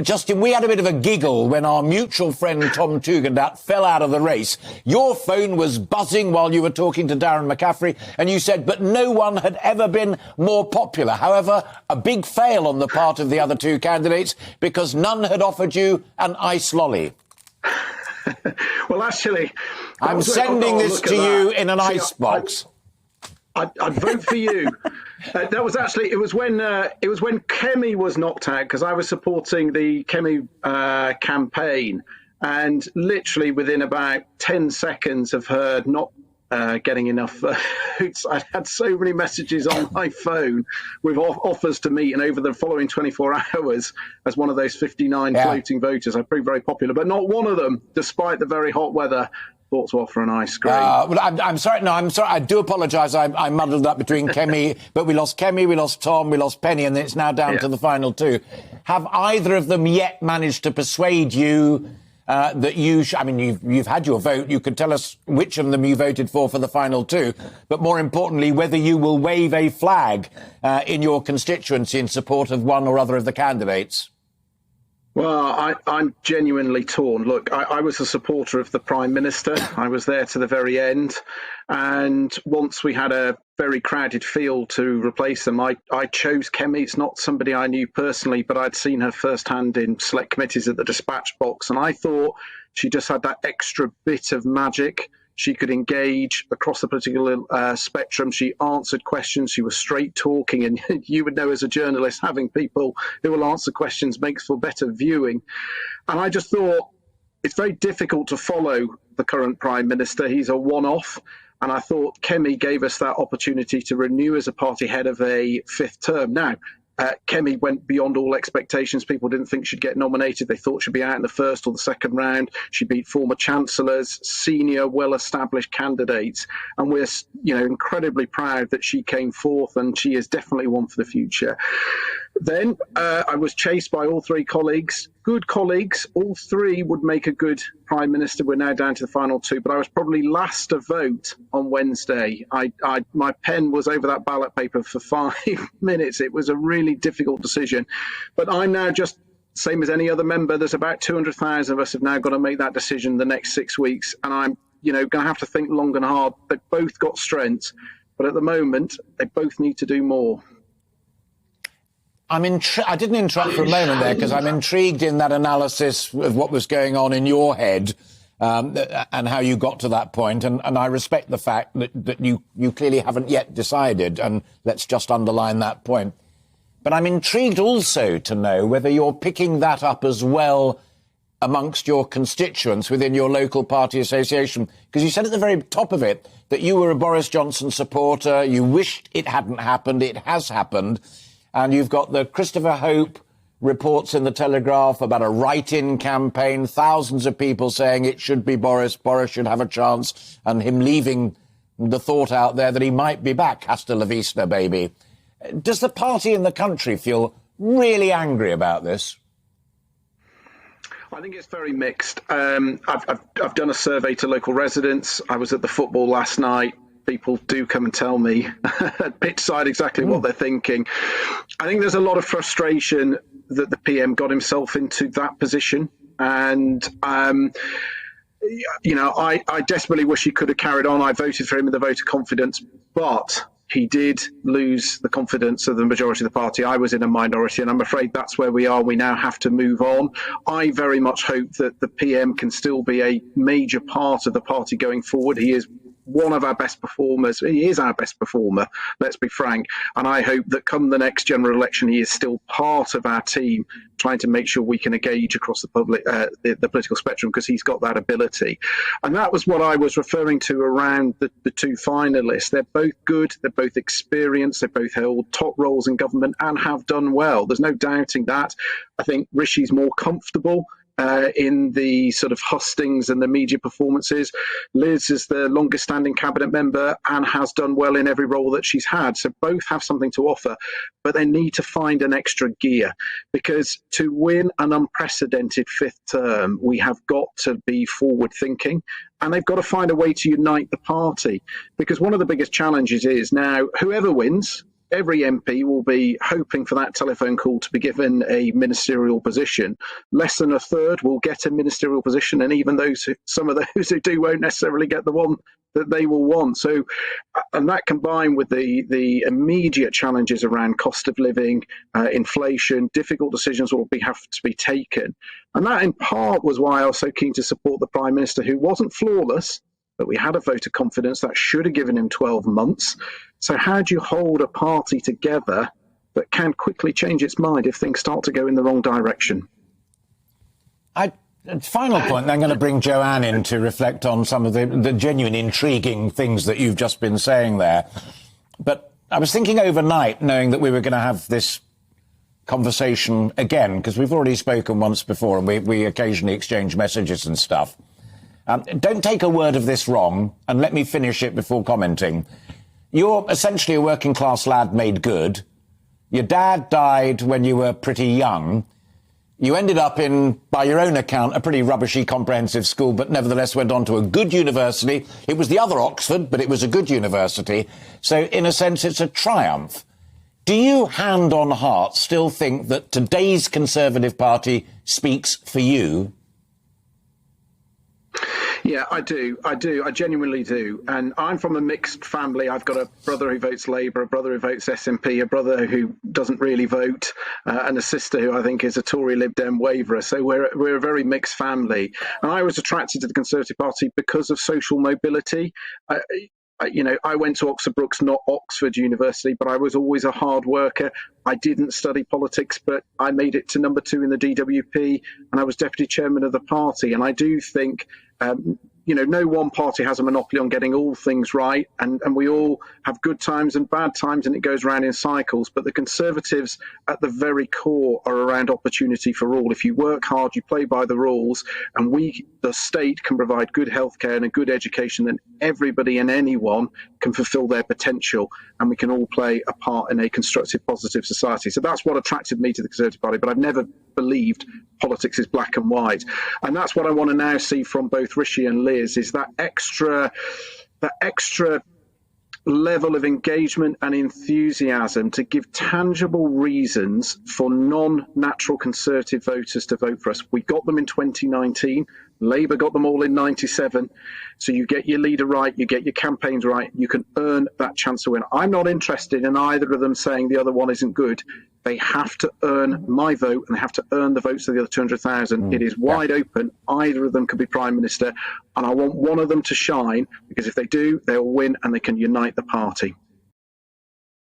Justin, we had a bit of a giggle when our mutual friend Tom Tugendhat fell out of the race. Your phone was buzzing while you were talking to Darren McCaffrey, and you said, but no one had ever been more popular. However, a big fail on the part of the other two candidates because none had offered you an ice lolly. Well, actually, I'm sending this to you in an ice box. I'd vote for you. That was actually it was when Kemi was knocked out, because I was supporting the Kemi campaign, and literally within about 10 seconds of her not getting enough votes, I had so many messages on my phone with offers to meet, and over the following 24 hours, as one of those 59 floating voters, I proved very popular. But not one of them, despite the very hot weather, thought to offer an ice cream. Well, I'm sorry. No, I'm sorry. I do apologise. I muddled up between Kemi, but we lost Kemi, we lost Tom, we lost Penny, and it's now down to the final two. Have either of them yet managed to persuade you that you I mean, you've had your vote. You could tell us which of them you voted for the final two, but more importantly, whether you will wave a flag in your constituency in support of one or other of the candidates? Well, I'm genuinely torn. Look, I was a supporter of the Prime Minister. I was there to the very end. And once we had a very crowded field to replace them, I chose Kemi. It's not somebody I knew personally, but I'd seen her firsthand in select committees at the dispatch box. And I thought she just had that extra bit of magic. She could engage across the political spectrum. She answered questions. She was straight talking. And you would know as a journalist, having people who will answer questions makes for better viewing. And I just thought it's very difficult to follow the current Prime Minister. He's a one-off. And I thought Kemi gave us that opportunity to renew as a party head of a fifth term. Now, Kemi went beyond all expectations. People didn't think she'd get nominated. They thought she'd be out in the first or the second round. She beat former chancellors, senior, well-established candidates. And we're, incredibly proud that she came forth, and she is definitely one for the future. Then I was chased by all three colleagues, good colleagues. All three would make a good Prime Minister. We're now down to the final two, but I was probably last to vote on Wednesday. My pen was over that ballot paper for 5 minutes. It was a really difficult decision. But I'm now just, same as any other member, there's about 200,000 of us have now got to make that decision the next 6 weeks. And I'm, going to have to think long and hard. They've both got strengths, but at the moment, they both need to do more. I didn't interrupt for a moment there because I'm intrigued in that analysis of what was going on in your head and how you got to that point. And I respect the fact that you clearly haven't yet decided. And let's just underline that point. But I'm intrigued also to know whether you're picking that up as well amongst your constituents within your local party association. Because you said at the very top of it that you were a Boris Johnson supporter. You wished it hadn't happened. It has happened. And you've got the Christopher Hope reports in the Telegraph about a write-in campaign, thousands of people saying it should be Boris should have a chance, and him leaving the thought out there that he might be back, hasta la vista, baby. Does the party in the country feel really angry about this? I think it's very mixed. I've done a survey to local residents. I was at the football last night. People do come and tell me at pitch side exactly what they're thinking. I think there's a lot of frustration that the PM got himself into that position. And, I desperately wish he could have carried on. I voted for him in the vote of confidence, but he did lose the confidence of the majority of the party. I was in a minority, and I'm afraid that's where we are. We now have to move on. I very much hope that the PM can still be a major part of the party going forward. He is one of our best performers. He is our best performer, let's be frank. And I hope that come the next general election, he is still part of our team, trying to make sure we can engage across the the political spectrum, because he's got that ability. And that was what I was referring to around the two finalists. They're both good, they're both experienced, they both held top roles in government and have done well. There's no doubting that. I think Rishi's more comfortable in the sort of hustings and the media performances. Liz is the longest standing cabinet member and has done well in every role that she's had. So both have something to offer, but they need to find an extra gear, because to win an unprecedented fifth term, we have got to be forward thinking, and they've got to find a way to unite the party, because one of the biggest challenges is now whoever wins, every MP will be hoping for that telephone call to be given a ministerial position. Less than a third will get a ministerial position, and even some of those who do won't necessarily get the one that they will want. So, and that combined with the immediate challenges around cost of living, inflation, difficult decisions will have to be taken. And that in part was why I was so keen to support the Prime Minister, who wasn't flawless, but we had a vote of confidence that should have given him 12 months. So how do you hold a party together that can quickly change its mind if things start to go in the wrong direction? Final point, I'm going to bring Joanne in to reflect on some of the genuine intriguing things that you've just been saying there. But I was thinking overnight, knowing that we were going to have this conversation again, because we've already spoken once before and we occasionally exchange messages and stuff. Don't take a word of this wrong, and let me finish it before commenting. You're essentially a working class lad made good. Your dad died when you were pretty young. You ended up in, by your own account, a pretty rubbishy comprehensive school, but nevertheless went on to a good university. It was the other Oxford, but it was a good university. So in a sense, it's a triumph. Do you, hand on heart, still think that today's Conservative Party speaks for you? Yeah, I do. I genuinely do. And I'm from a mixed family. I've got a brother who votes Labour, a brother who votes SNP, a brother who doesn't really vote, and a sister who I think is a Tory Lib Dem waverer. So we're a very mixed family. And I was attracted to the Conservative Party because of social mobility. I went to Oxford Brookes, not Oxford University, but I was always a hard worker. I didn't study politics, but I made it to number 2 in the DWP, and I was deputy chairman of the party. And I do think, no one party has a monopoly on getting all things right, and we all have good times and bad times, and it goes around in cycles. But the Conservatives, at the very core, are around opportunity for all. If you work hard, you play by the rules, and the state, can provide good healthcare and a good education, then everybody and anyone can fulfil their potential, and we can all play a part in a constructive, positive society. So that's what attracted me to the Conservative Party, but I've never believed politics is black and white. And that's what I want to now see from both Rishi and Liz, is that extra level of engagement and enthusiasm to give tangible reasons for non-natural Conservative voters to vote for us. We got them in 2019. Labour got them all in 97. So you get your leader right, you get your campaigns right, you can earn that chance to win. I'm not interested in either of them saying the other one isn't good. They have to earn my vote, and they have to earn the votes of the other 200,000. It is wide open. Either of them could be Prime Minister, and I want one of them to shine, because if they do, they'll win and they can unite the party.